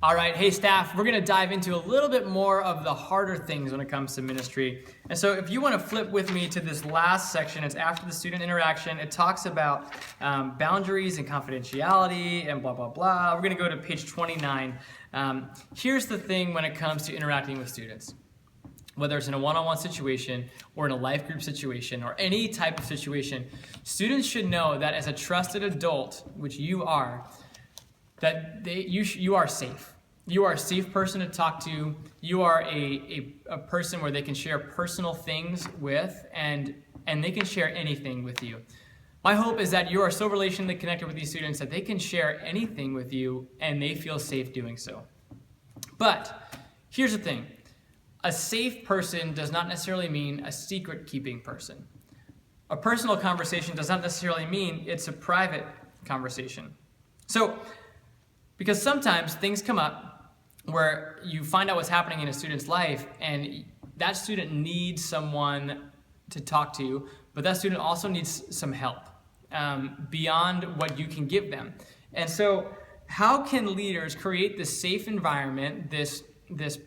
All right, hey staff, we're gonna dive into a little bit more of the harder things when it comes to ministry. And so if you wanna flip with me to this last section, it's after the student interaction. It talks about boundaries and confidentiality and blah, blah, blah. We're gonna go to page 29. Here's the thing when it comes to interacting with students. Whether it's in a one-on-one situation or in a life group situation or any type of situation, students should know that as a trusted adult, which you are, that you are safe. You are a safe person to talk to. You are a person where they can share personal things with, and they can share anything with you. My hope is that you are so relationally connected with these students that they can share anything with you and they feel safe doing so. But here's the thing. A safe person does not necessarily mean a secret-keeping person. A personal conversation does not necessarily mean it's a private conversation. So, because sometimes things come up where you find out what's happening in a student's life and that student needs someone to talk to, but that student also needs some help beyond what you can give them. And so how can leaders create this safe environment, this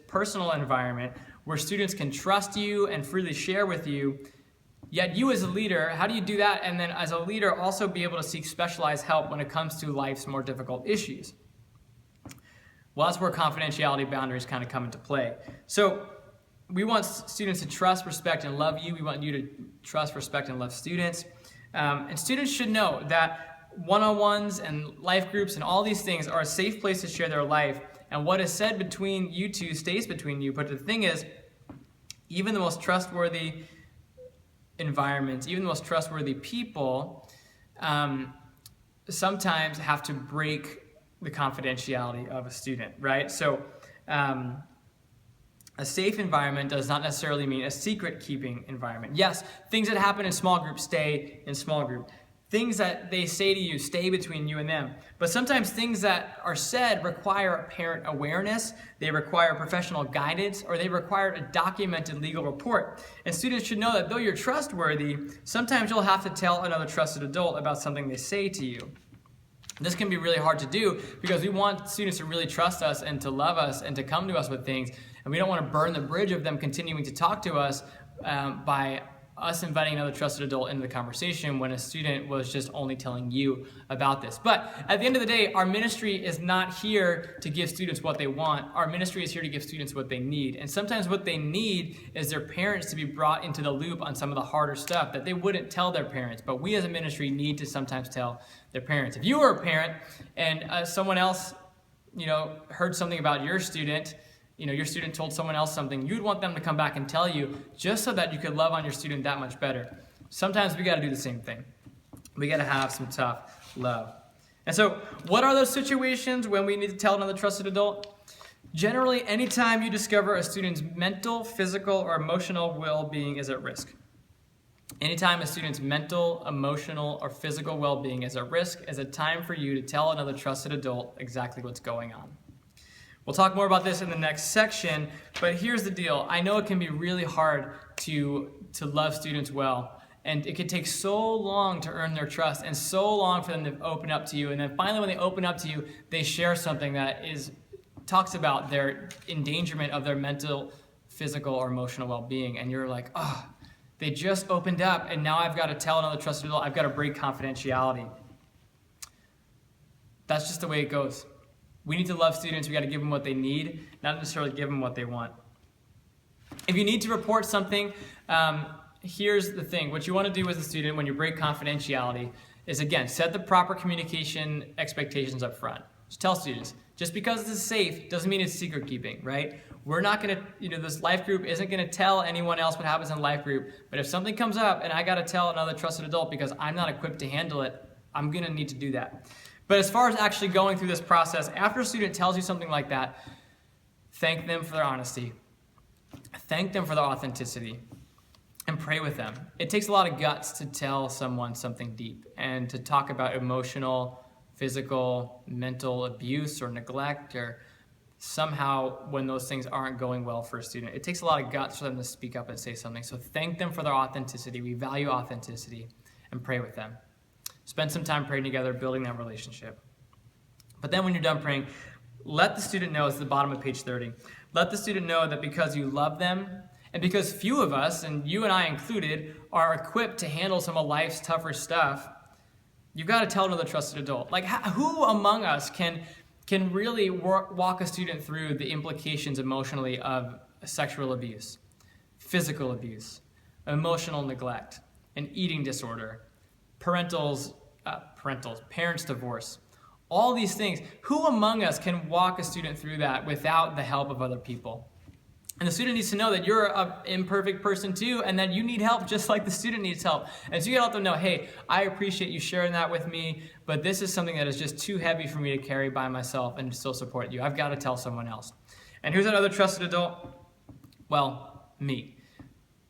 personal environment where students can trust you and freely share with you, yet you as a leader, how do you do that? And then as a leader also be able to seek specialized help when it comes to life's more difficult issues? Well, that's where confidentiality boundaries kind of come into play. So we want students to trust, respect, and love you. We want you to trust, respect, and love students. And students should know that one-on-ones and life groups and all these things are a safe place to share their life. And what is said between you two stays between you. But the thing is, even the most trustworthy environments, even the most trustworthy people, sometimes have to break the confidentiality of a student, right? So a safe environment does not necessarily mean a secret-keeping environment. Yes, things that happen in small groups stay in small group. Things that they say to you stay between you and them. But sometimes things that are said require parent awareness, they require professional guidance, or they require a documented legal report. And students should know that though you're trustworthy, sometimes you'll have to tell another trusted adult about something they say to you. This can be really hard to do because we want students to really trust us and to love us and to come to us with things. And we don't want to burn the bridge of them continuing to talk to us by us inviting another trusted adult into the conversation when a student was just only telling you about this. But at the end of the day, our ministry is not here to give students what they want. Our ministry is here to give students what they need. And sometimes what they need is their parents to be brought into the loop on some of the harder stuff that they wouldn't tell their parents. But we as a ministry need to sometimes tell their parents. If you were a parent and someone else, heard something about your student, your student told someone else something, you'd want them to come back and tell you just so that you could love on your student that much better. Sometimes we got to do the same thing. We got to have some tough love. And so what are those situations when we need to tell another trusted adult? Generally, anytime you discover a student's mental, physical, or emotional well-being is at risk. Anytime a student's mental, emotional, or physical well-being is at risk is a time for you to tell another trusted adult exactly what's going on. We'll talk more about this in the next section, but here's the deal. I know it can be really hard to love students well, and it can take so long to earn their trust and so long for them to open up to you, and then finally when they open up to you, they share something that talks about their endangerment of their mental, physical, or emotional well-being, and you're like, oh, they just opened up, and now I've got to tell another trusted adult, I've got to break confidentiality. That's just the way it goes. We need to love students. We got to give them what they need, not necessarily give them what they want. If you need to report something, here's the thing. What you want to do as a student when you break confidentiality is, again, set the proper communication expectations up front. Just tell students, just because this is safe doesn't mean it's secret keeping, right? We're not going to, this life group isn't going to tell anyone else what happens in life group, but if something comes up and I got to tell another trusted adult because I'm not equipped to handle it, I'm going to need to do that. But as far as actually going through this process, after a student tells you something like that, thank them for their honesty. Thank them for their authenticity. And pray with them. It takes a lot of guts to tell someone something deep and to talk about emotional, physical, mental abuse or neglect or somehow when those things aren't going well for a student. It takes a lot of guts for them to speak up and say something. So thank them for their authenticity. We value authenticity, and pray with them. Spend some time praying together, building that relationship. But then when you're done praying, let the student know, it's the bottom of page 30, let the student know that because you love them, and because few of us, and you and I included, are equipped to handle some of life's tougher stuff, you've got to tell another trusted adult. Like, who among us can really walk a student through the implications emotionally of sexual abuse, physical abuse, emotional neglect, an eating disorder, parents' divorce, all these things? Who among us can walk a student through that without the help of other people? And the student needs to know that you're an imperfect person too, and that you need help just like the student needs help. And so you gotta let them know, hey, I appreciate you sharing that with me, but this is something that is just too heavy for me to carry by myself and still support you. I've got to tell someone else. And who's that other trusted adult? Well, me.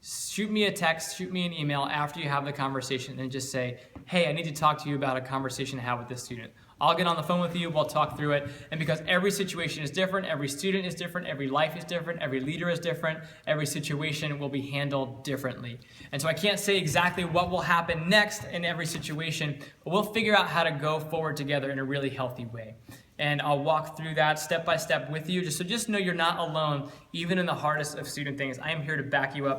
Shoot me a text, shoot me an email after you have the conversation and just say, hey, I need to talk to you about a conversation I had with this student. I'll get on the phone with you, we'll talk through it. And because every situation is different, every student is different, every life is different, every leader is different, every situation will be handled differently. And so I can't say exactly what will happen next in every situation, but we'll figure out how to go forward together in a really healthy way. And I'll walk through that step by step with you, just know you're not alone, even in the hardest of student things. I am here to back you up.